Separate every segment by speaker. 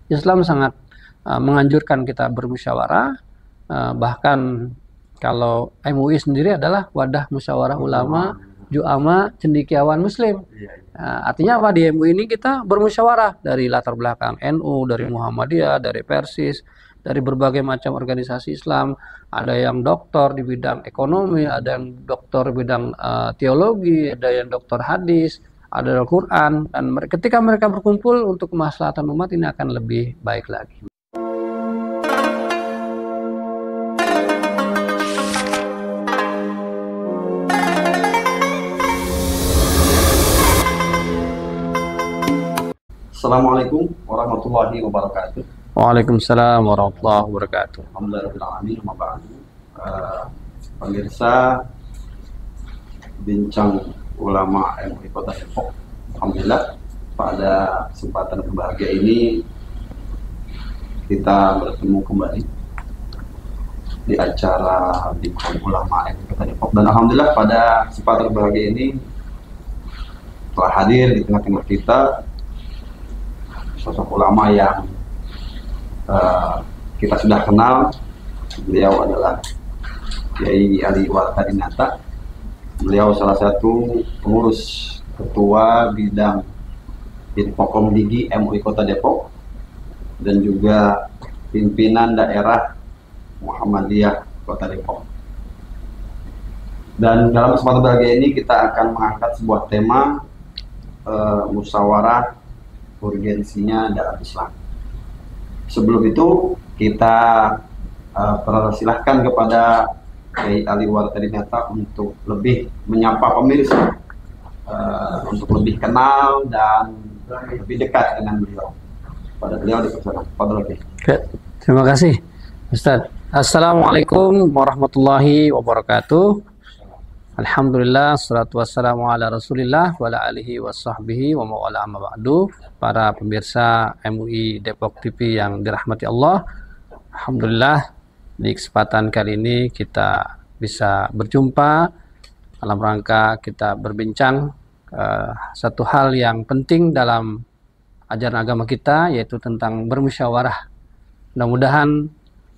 Speaker 1: Islam sangat menganjurkan kita bermusyawarah, bahkan kalau MUI sendiri adalah wadah musyawarah ulama, juama, cendekiawan muslim. Artinya apa, di MUI ini kita bermusyawarah dari latar belakang NU, dari Muhammadiyah, dari Persis, dari berbagai macam organisasi Islam. Ada yang doktor di bidang ekonomi, ada yang doktor di bidang teologi, ada yang doktor hadis, ada Al-Quran. Dan ketika mereka berkumpul untuk kemaslahatan umat, ini akan lebih baik lagi.
Speaker 2: Assalamualaikum warahmatullahi wabarakatuh.
Speaker 1: Waalaikumsalam warahmatullahi wabarakatuh.
Speaker 2: Alhamdulillahirrahmanirrahim. Pemirsa Bincang Ulama MUI Kota Depok. Alhamdulillah pada kesempatan berbahagia ini kita bertemu kembali di acara Bincang Ulama MUI Kota Depok. Dan alhamdulillah pada kesempatan berbahagia ini telah hadir di tengah-tengah kita sosok ulama yang kita sudah kenal. Beliau adalah Kiai Ali Wartadinata. Beliau salah satu pengurus ketua bidang Infokom Digi MUI Kota Depok dan juga pimpinan daerah Muhammadiyah Kota Depok. Dan dalam kesempatan berbahagia ini kita akan mengangkat sebuah tema musyawarah urgensinya dalam Islam. Sebelum itu kita persilahkan kepada Kiai Ali Wartadinata untuk lebih menyapa pemirsa, untuk lebih kenal dan lebih dekat dengan beliau. Pada beliau dipersilakan.
Speaker 1: Terima kasih Ustaz. Assalamualaikum warahmatullahi wabarakatuh. Alhamdulillah, salatu wassalamu ala rasulillah wa ala alihi wa sahbihi wa ma'ala amma ba'du. Para pemirsa MUI Depok TV yang dirahmati Allah, alhamdulillah di kesempatan kali ini kita bisa berjumpa dalam rangka kita berbincang satu hal yang penting dalam ajaran agama kita, yaitu tentang bermusyawarah. Mudah-mudahan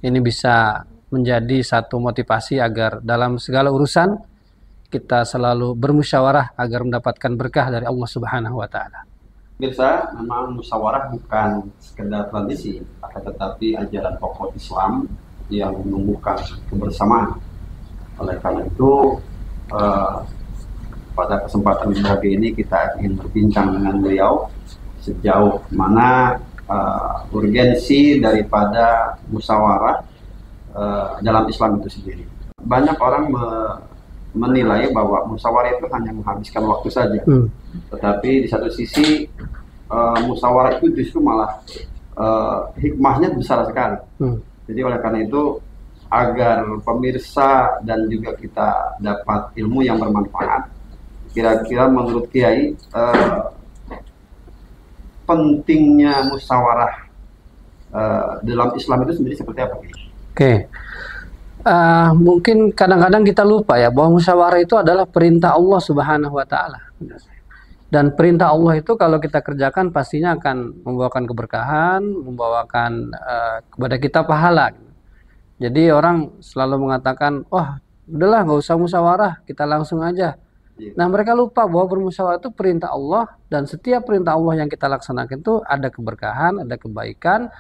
Speaker 1: ini bisa menjadi satu motivasi agar dalam segala urusan kita selalu bermusyawarah agar mendapatkan berkah dari Allah Subhanahu wa taala.
Speaker 2: Pemirsa, memang musyawarah bukan sekedar tradisi, akan tetapi ajaran pokok Islam yang menumbuhkan kebersamaan. Oleh karena itu, pada kesempatan berbahagia ini kita ingin berbincang dengan beliau sejauh mana urgensi daripada musyawarah dalam Islam itu sendiri. Banyak orang menilai bahwa musyawarah itu hanya menghabiskan waktu saja, tetapi di satu sisi musyawarah itu justru malah hikmahnya besar sekali. Jadi oleh karena itu, agar pemirsa dan juga kita dapat ilmu yang bermanfaat, kira-kira menurut Kiai pentingnya musyawarah dalam Islam itu sendiri seperti apa?
Speaker 1: Oke. Mungkin kadang-kadang kita lupa ya bahwa musyawarah itu adalah perintah Allah Subhanahu wa taala. Dan perintah Allah itu kalau kita kerjakan pastinya akan membawakan keberkahan, membawakan kepada kita pahala. Jadi orang selalu mengatakan, "Wah, udahlah nggak usah musyawarah, kita langsung aja." Nah, mereka lupa bahwa bermusyawarah itu perintah Allah, dan setiap perintah Allah yang kita laksanakan itu ada keberkahan, ada kebaikan,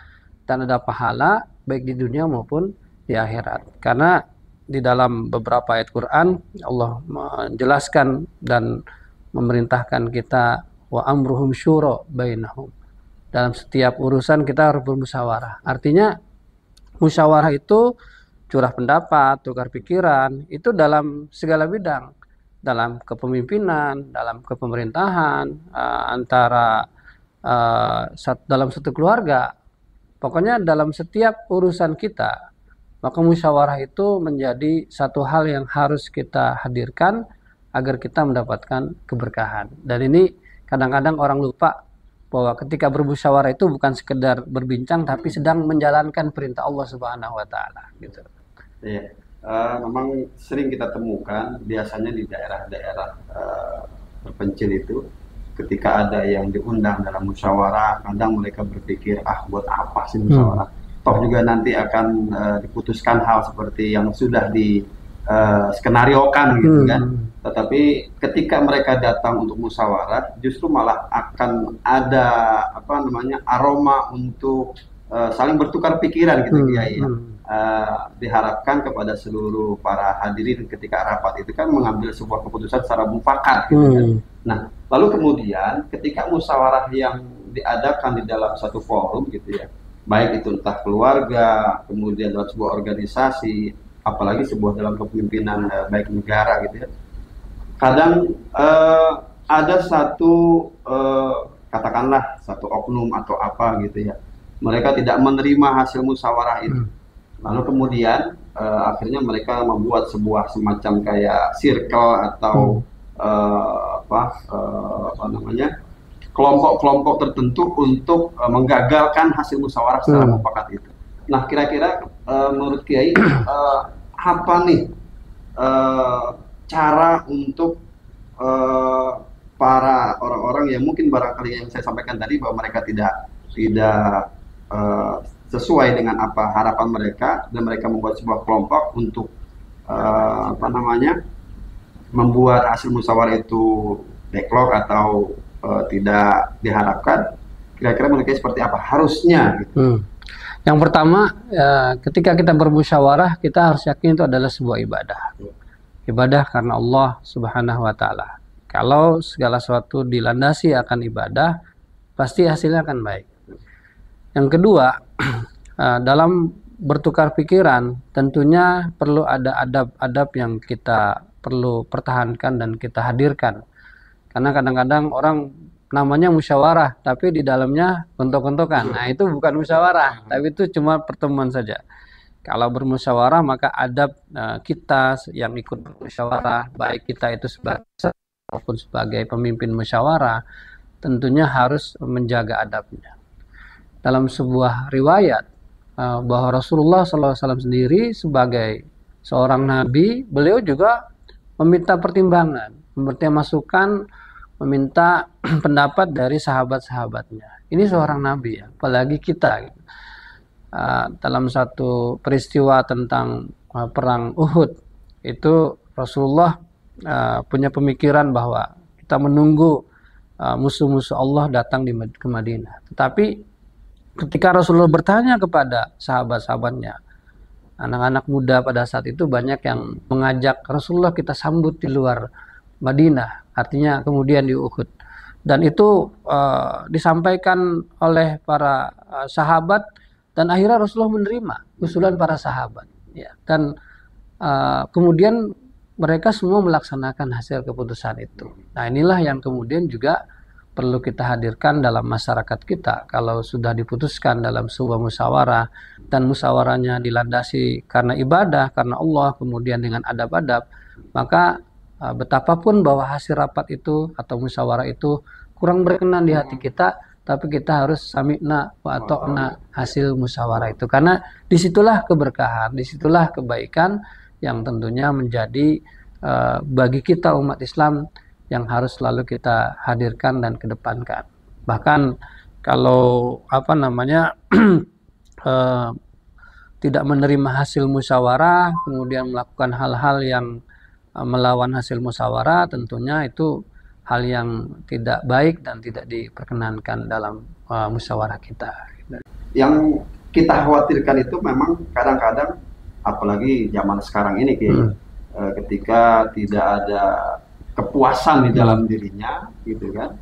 Speaker 1: dan ada pahala baik di dunia maupun di akhirat. Karena di dalam beberapa ayat Quran Allah menjelaskan dan memerintahkan kita wa amruhum syura bainahum. Dalam setiap urusan kita harus bermusyawarah. Artinya musyawarah itu curah pendapat, tukar pikiran, itu dalam segala bidang. Dalam kepemimpinan, dalam kepemerintahan, antara dalam satu keluarga. Pokoknya dalam setiap urusan kita, maka musyawarah itu menjadi satu hal yang harus kita hadirkan agar kita mendapatkan keberkahan. Dan ini kadang-kadang orang lupa bahwa ketika bermusyawarah itu bukan sekedar berbincang, tapi sedang menjalankan perintah Allah Subhanahu wa taala, gitu.
Speaker 2: Iya. Memang sering kita temukan biasanya di daerah-daerah terpencil itu ketika ada yang diundang dalam musyawarah, kadang mereka berpikir, buat apa sih musyawarah? Toh juga nanti akan diputuskan hal seperti yang sudah di skenariokan gitu kan. Tetapi ketika mereka datang untuk musyawarah, justru malah akan ada aroma untuk saling bertukar pikiran gitu Kiai ya. Diharapkan kepada seluruh para hadirin ketika rapat itu kan mengambil sebuah keputusan secara mufakat gitu kan. Nah, lalu kemudian ketika musyawarah yang diadakan di dalam satu forum gitu ya, baik itu entah keluarga, kemudian dalam sebuah organisasi, apalagi sebuah dalam kepemimpinan baik negara gitu ya, kadang ada satu katakanlah satu oknum atau apa gitu ya, mereka tidak menerima hasil musyawarah itu. Lalu kemudian akhirnya mereka membuat sebuah semacam kayak circle atau kelompok-kelompok tertentu untuk menggagalkan hasil musyawarah secara mufakat itu. Nah, kira-kira menurut Kiai apa nih cara untuk para orang-orang yang mungkin barangkali yang saya sampaikan tadi bahwa mereka tidak sesuai dengan apa harapan mereka, dan mereka membuat sebuah kelompok untuk membuat hasil musyawarah itu backlog atau tidak diharapkan. Kira-kira mereka seperti apa harusnya gitu.
Speaker 1: Yang pertama, ketika kita bermusyawarah, kita harus yakin itu adalah sebuah ibadah. Ibadah karena Allah Subhanahu wa Ta'ala. Kalau segala sesuatu dilandasi akan ibadah, pasti hasilnya akan baik. Yang kedua, dalam bertukar pikiran tentunya perlu ada adab-adab yang kita perlu pertahankan dan kita hadirkan. Karena kadang-kadang orang namanya musyawarah, tapi di dalamnya gontok-gontokan. Nah, itu bukan musyawarah, tapi itu cuma pertemuan saja. Kalau bermusyawarah, maka adab kita yang ikut bermusyawarah, baik kita itu sebagai maupun sebagai pemimpin musyawarah, tentunya harus menjaga adabnya. Dalam sebuah riwayat bahwa Rasulullah SAW sendiri sebagai seorang nabi, beliau juga meminta pertimbangan, meminta masukan, meminta pendapat dari sahabat-sahabatnya. Ini seorang nabi ya, apalagi kita. Gitu. Dalam satu peristiwa tentang perang Uhud, itu Rasulullah punya pemikiran bahwa kita menunggu musuh-musuh Allah datang ke Madinah. Tetapi ketika Rasulullah bertanya kepada sahabat-sahabatnya, anak-anak muda pada saat itu banyak yang mengajak Rasulullah kita sambut di luar Madinah, artinya kemudian di Uhud. Dan itu disampaikan oleh para sahabat, dan akhirnya Rasulullah menerima usulan para sahabat. Ya. Dan kemudian mereka semua melaksanakan hasil keputusan itu. Nah, inilah yang kemudian juga perlu kita hadirkan dalam masyarakat kita. Kalau sudah diputuskan dalam sebuah musyawarah dan musyawarahnya dilandasi karena ibadah, karena Allah, kemudian dengan adab-adab, maka betapapun bahwa hasil rapat itu atau musyawarah itu kurang berkenan di hati kita, tapi kita harus sami'na wa ata'na hasil musyawarah itu. Karena disitulah keberkahan, disitulah kebaikan yang tentunya menjadi bagi kita umat Islam yang harus selalu kita hadirkan dan kedepankan. Bahkan kalau tidak menerima hasil musyawarah, kemudian melakukan hal-hal yang melawan hasil musyawarah, tentunya itu hal yang tidak baik dan tidak diperkenankan dalam musyawarah kita.
Speaker 2: Yang kita khawatirkan itu memang kadang-kadang, apalagi zaman sekarang ini, ketika tidak ada kepuasan di dalam dirinya, gitu kan,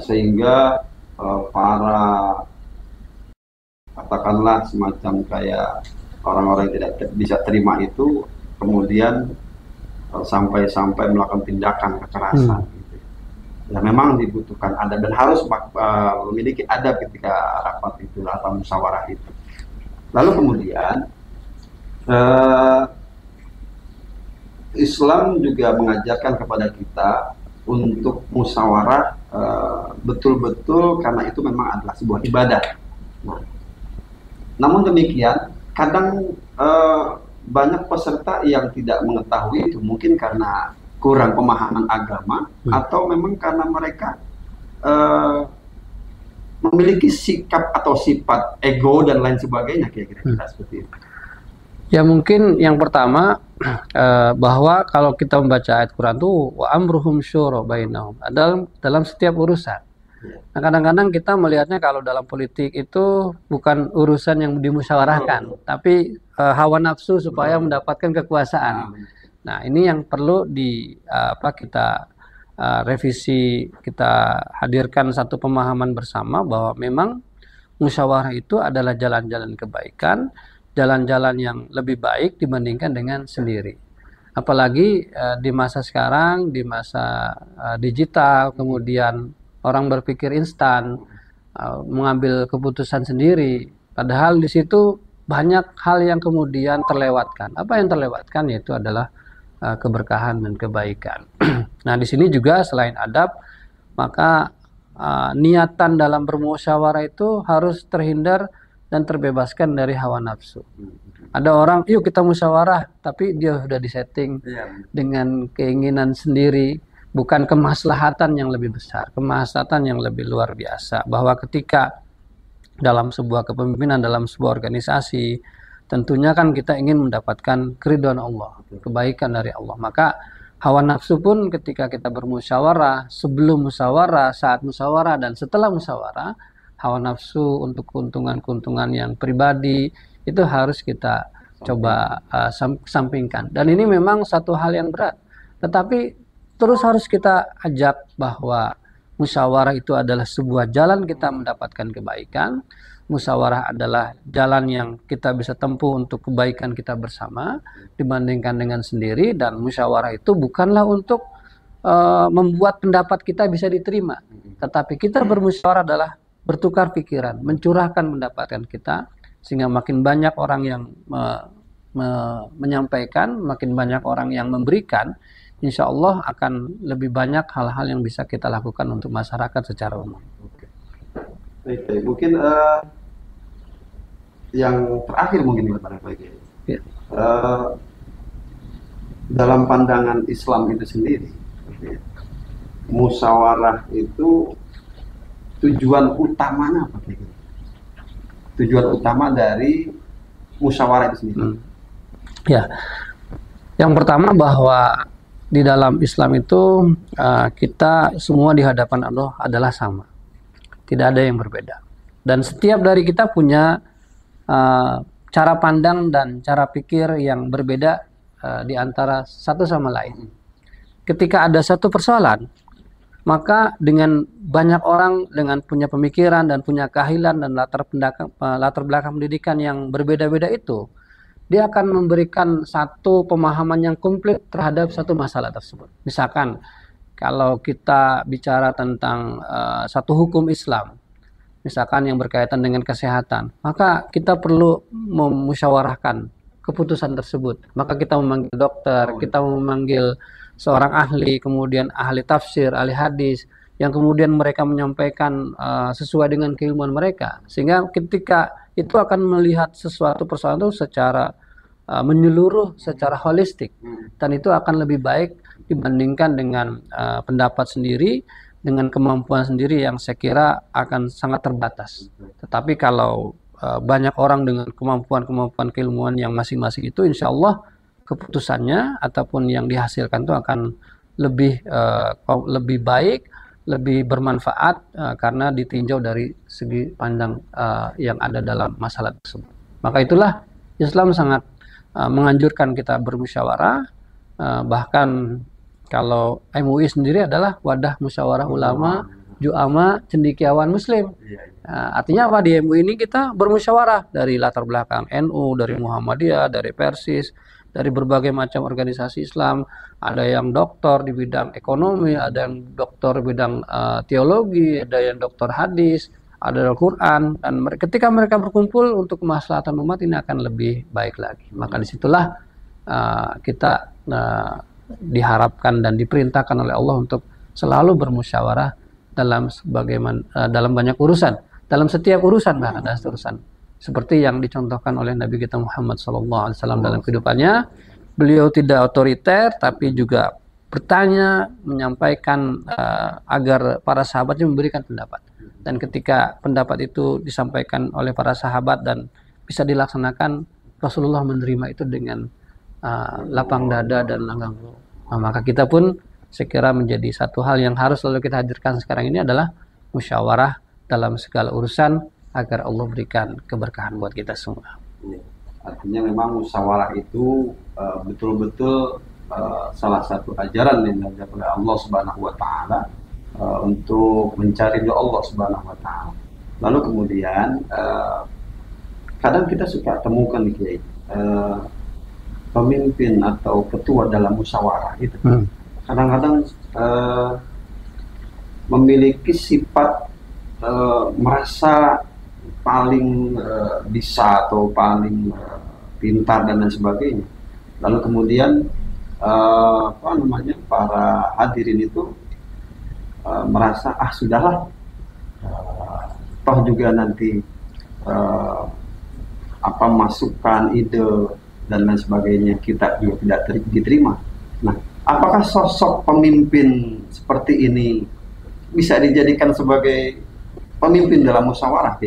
Speaker 2: sehingga para katakanlah semacam kayak orang-orang yang tidak bisa terima itu kemudian sampai melakukan tindakan kekerasan. Gitu. Ya memang dibutuhkan adab dan harus memiliki adab ketika rapat itu atau musyawarah itu. Lalu kemudian Islam juga mengajarkan kepada kita untuk musyawarah betul-betul karena itu memang adalah sebuah ibadah. Nah, namun demikian, kadang banyak peserta yang tidak mengetahui itu mungkin karena kurang pemahaman agama atau memang karena mereka eh, memiliki sikap atau sifat ego dan lain sebagainya, kira-kira kita seperti itu.
Speaker 1: Ya mungkin yang pertama bahwa kalau kita membaca ayat Quran itu wa amruhum syura bainahum, dalam setiap urusan. Nah, kadang-kadang kita melihatnya kalau dalam politik itu bukan urusan yang dimusyawarahkan, tapi hawa nafsu supaya mendapatkan kekuasaan. Nah, ini yang perlu kita revisi, kita hadirkan satu pemahaman bersama bahwa memang musyawarah itu adalah jalan-jalan kebaikan, jalan-jalan yang lebih baik dibandingkan dengan sendiri. Apalagi di masa sekarang, di masa digital, kemudian orang berpikir instan, mengambil keputusan sendiri. Padahal di situ banyak hal yang kemudian terlewatkan. Apa yang terlewatkan yaitu adalah keberkahan dan kebaikan. Nah, di sini juga selain adab, maka niatan dalam bermusyawarah itu harus terhindar dan terbebaskan dari hawa nafsu. Ada orang, yuk kita musyawarah, tapi dia sudah disetting dengan keinginan sendiri, bukan kemaslahatan yang lebih besar, kemaslahatan yang lebih luar biasa. Bahwa ketika dalam sebuah kepemimpinan, dalam sebuah organisasi, tentunya kan kita ingin mendapatkan keridhaan Allah, kebaikan dari Allah. Maka hawa nafsu pun ketika kita bermusyawarah, sebelum musyawarah, saat musyawarah, dan setelah musyawarah, hawa nafsu untuk keuntungan-keuntungan yang pribadi itu harus kita coba sampingkan. Dan ini memang satu hal yang berat. Tetapi terus harus kita ajak bahwa musyawarah itu adalah sebuah jalan kita mendapatkan kebaikan. Musyawarah adalah jalan yang kita bisa tempuh untuk kebaikan kita bersama dibandingkan dengan sendiri. Dan musyawarah itu bukanlah untuk membuat pendapat kita bisa diterima. Tetapi kita bermusyawarah adalah bertukar pikiran, mencurahkan pendapatan kita, sehingga makin banyak orang yang menyampaikan, makin banyak orang yang memberikan, insya Allah akan lebih banyak hal-hal yang bisa kita lakukan untuk masyarakat secara umum.
Speaker 2: Baik. Mungkin yang terakhir mungkin ya. Dalam pandangan Islam itu sendiri, musyawarah itu tujuan utamanya apa? Tujuan utama dari musyawarah itu sendiri.
Speaker 1: Ya, yang pertama bahwa di dalam Islam itu kita semua di hadapan Allah adalah sama, tidak ada yang berbeda. Dan setiap dari kita punya cara pandang dan cara pikir yang berbeda di antara satu sama lain. Ketika ada satu persoalan, maka dengan banyak orang dengan punya pemikiran dan punya keahlian dan latar belakang pendidikan yang berbeda-beda itu, dia akan memberikan satu pemahaman yang komplit terhadap satu masalah tersebut. Misalkan kalau kita bicara tentang satu hukum Islam, misalkan yang berkaitan dengan kesehatan, maka kita perlu memusyawarahkan keputusan tersebut. Maka kita memanggil dokter, kita memanggil seorang ahli, kemudian ahli tafsir, ahli hadis, yang kemudian mereka menyampaikan sesuai dengan keilmuan mereka. Sehingga ketika itu akan melihat sesuatu persoalan itu secara menyeluruh, secara holistik. Dan itu akan lebih baik dibandingkan dengan pendapat sendiri, dengan kemampuan sendiri yang saya kira akan sangat terbatas. Tetapi kalau banyak orang dengan kemampuan keilmuan yang masing-masing itu, insya Allah keputusannya ataupun yang dihasilkan itu akan lebih baik, lebih bermanfaat karena ditinjau dari segi pandang yang ada dalam masalah tersebut. Maka itulah Islam sangat menganjurkan kita bermusyawarah, bahkan kalau MUI sendiri adalah wadah musyawarah ulama, juama, cendekiawan muslim. Artinya apa? Di MUI ini kita bermusyawarah dari latar belakang NU, dari Muhammadiyah, dari Persis, dari berbagai macam organisasi Islam. Ada yang doktor di bidang ekonomi, ada yang doktor di bidang teologi, ada yang doktor hadis, ada Al-Quran. Dan ketika mereka berkumpul untuk kemaslahatan umat, ini akan lebih baik lagi. Maka disitulah kita diharapkan dan diperintahkan oleh Allah untuk selalu bermusyawarah dalam banyak urusan, dalam setiap urusan, bahkan ada urusan seperti yang dicontohkan oleh Nabi kita Muhammad SAW dalam kehidupannya. Beliau tidak otoriter, tapi juga bertanya, menyampaikan agar para sahabatnya memberikan pendapat. Dan ketika pendapat itu disampaikan oleh para sahabat dan bisa dilaksanakan, Rasulullah menerima itu dengan lapang dada dan langgang luluh. Nah, maka kita pun sekira menjadi satu hal yang harus selalu kita hadirkan sekarang ini adalah musyawarah dalam segala urusan agar Allah berikan keberkahan buat kita semua.
Speaker 2: Artinya memang musyawarah itu betul-betul salah satu ajaran yang diajarkan oleh Allah Subhanahu wa taala untuk mencari ridho Allah Subhanahu wa taala. Lalu kemudian kadang kita suka temukan nih Kiai, pemimpin atau ketua dalam musyawarah itu kadang-kadang memiliki sifat merasa paling bisa atau paling pintar dan lain sebagainya. Lalu kemudian para hadirin itu merasa sudahlah, toh juga nanti masukan, ide dan lain sebagainya kita juga tidak diterima. Nah, apakah sosok pemimpin seperti ini bisa dijadikan sebagai pemimpin dalam musyawarah?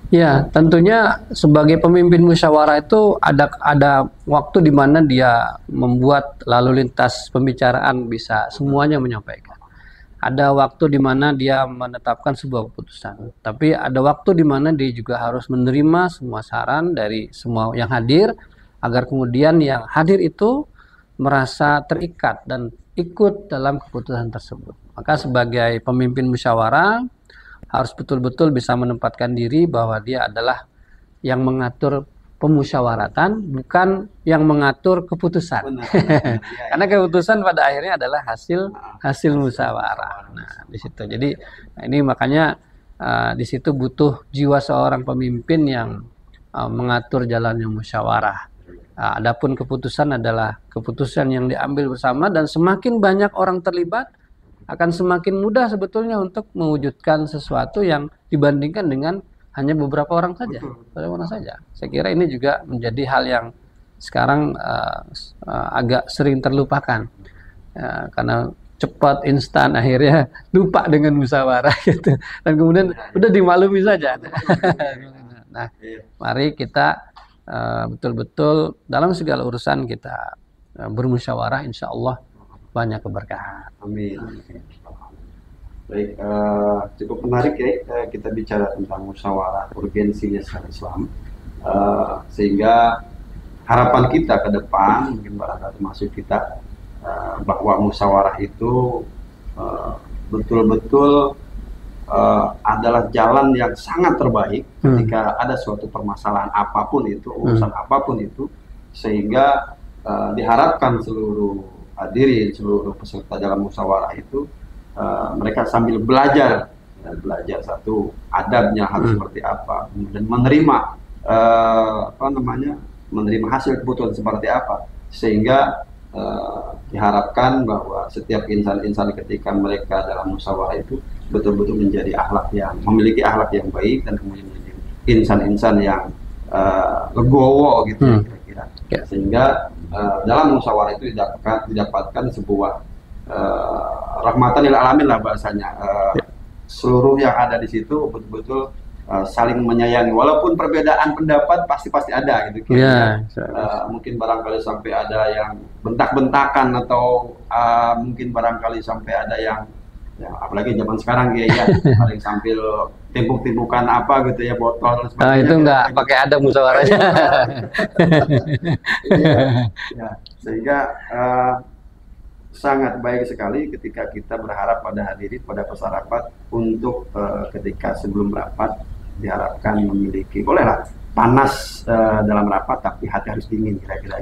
Speaker 1: Ya, tentunya sebagai pemimpin musyawarah itu ada waktu di mana dia membuat lalu lintas pembicaraan bisa semuanya menyampaikan. Ada waktu di mana dia menetapkan sebuah keputusan. Tapi ada waktu di mana dia juga harus menerima semua saran dari semua yang hadir agar kemudian yang hadir itu merasa terikat dan ikut dalam keputusan tersebut. Maka sebagai pemimpin musyawarah harus betul-betul bisa menempatkan diri bahwa dia adalah yang mengatur pemusyawaratan, bukan yang mengatur keputusan. Karena keputusan pada akhirnya adalah hasil musyawarah. Nah, di situ. Jadi ini makanya di situ butuh jiwa seorang pemimpin yang mengatur jalannya musyawarah. Adapun keputusan adalah keputusan yang diambil bersama, dan semakin banyak orang terlibat akan semakin mudah sebetulnya untuk mewujudkan sesuatu yang dibandingkan dengan hanya beberapa orang saja. Saya kira ini juga menjadi hal yang sekarang agak sering terlupakan, karena cepat, instan, akhirnya lupa dengan musyawarah gitu, dan kemudian udah dimaklumi saja. Nah, mari kita betul-betul dalam segala urusan kita bermusyawarah, insya Allah banyak keberkahan.
Speaker 2: Amin. Baik, cukup menarik ya kita bicara tentang musyawarah, urgensinya secara Islam, sehingga harapan kita ke depan mungkin termasuk kita bahwa musyawarah itu betul-betul adalah jalan yang sangat terbaik ketika ada suatu permasalahan apapun itu, urusan apapun itu, sehingga diharapkan seluruh hadirin, seluruh peserta dalam musyawarah itu mereka sambil belajar satu adabnya harus seperti apa, dan menerima menerima hasil keputusan seperti apa, sehingga diharapkan bahwa setiap insan-insan ketika mereka dalam musyawarah itu betul-betul menjadi memiliki akhlak yang baik, dan kemudian menjadi insan-insan yang legowo gitu kira-kira. Sehingga dalam musyawarah itu didapatkan sebuah rahmatan lil alamin lah bahasanya. Seluruh yang ada di situ betul-betul saling menyayangi, walaupun perbedaan pendapat pasti ada gitu. Mungkin barangkali sampai ada yang bentak-bentakan, atau mungkin barangkali sampai ada yang apalagi zaman sekarang ya paling sambil timpuk-timpukan gitu ya, botol dan sebagainya.
Speaker 1: Itu enggak pakai adab musyawarahnya.
Speaker 2: Sehingga sangat baik sekali ketika kita berharap pada hadirin, pada peserta rapat untuk ketika sebelum rapat diharapkan memiliki, bolehlah panas dalam rapat, tapi hati harus dingin kira-kira.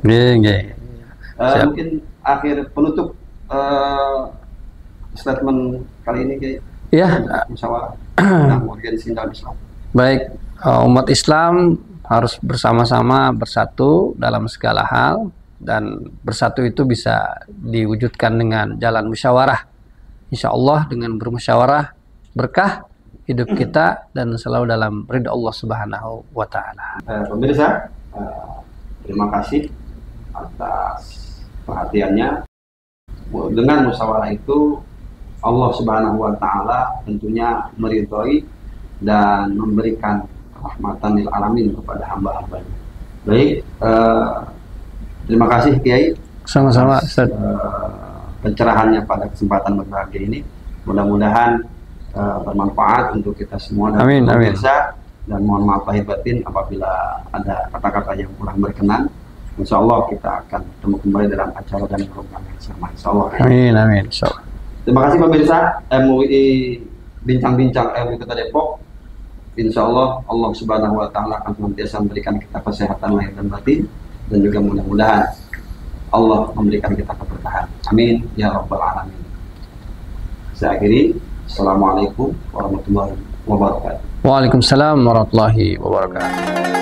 Speaker 2: Mungkin akhir penutup statement kali ini kayak musyawarah tentang urgensi dalam Islam.
Speaker 1: Baik, umat Islam harus bersama-sama bersatu dalam segala hal, dan bersatu itu bisa diwujudkan dengan jalan musyawarah. Insya Allah dengan bermusyawarah berkah hidup kita dan selalu dalam ridha Allah Subhanahu wa taala.
Speaker 2: Pemirsa, terima kasih atas perhatiannya. dengan musyawarah itu Allah Subhanahu wa taala tentunya meridhoi dan memberikan rahmatan lil alamin kepada hamba-hambanya. Baik, terima kasih Kiai.
Speaker 1: Sama-sama, Ustaz.
Speaker 2: Pencerahannya pada kesempatan berbahagia ini. Mudah-mudahan bermanfaat untuk kita semua dan
Speaker 1: Amin, amin.
Speaker 2: pemirsa. Dan mohon maaf lahir batin apabila ada kata-kata yang kurang berkenan. Insya Allah kita akan bertemu kembali dalam acara dan program yang sama. Insya Allah.
Speaker 1: Amin, amin. Insya Allah.
Speaker 2: Terima kasih pemirsa MUI Bincang-Bincang MUI Kota Depok. Insya Allah Allah Subhanahu wa taala akan senantiasa memberikan kita kesehatan lahir dan batin, dan juga mudah-mudahan Allah memberikan kita keberkahan. Amin ya rabbal alamin. Saya akhiri. Assalamualaikum warahmatullahi wabarakatuh.
Speaker 1: Waalaikumsalam warahmatullahi wabarakatuh.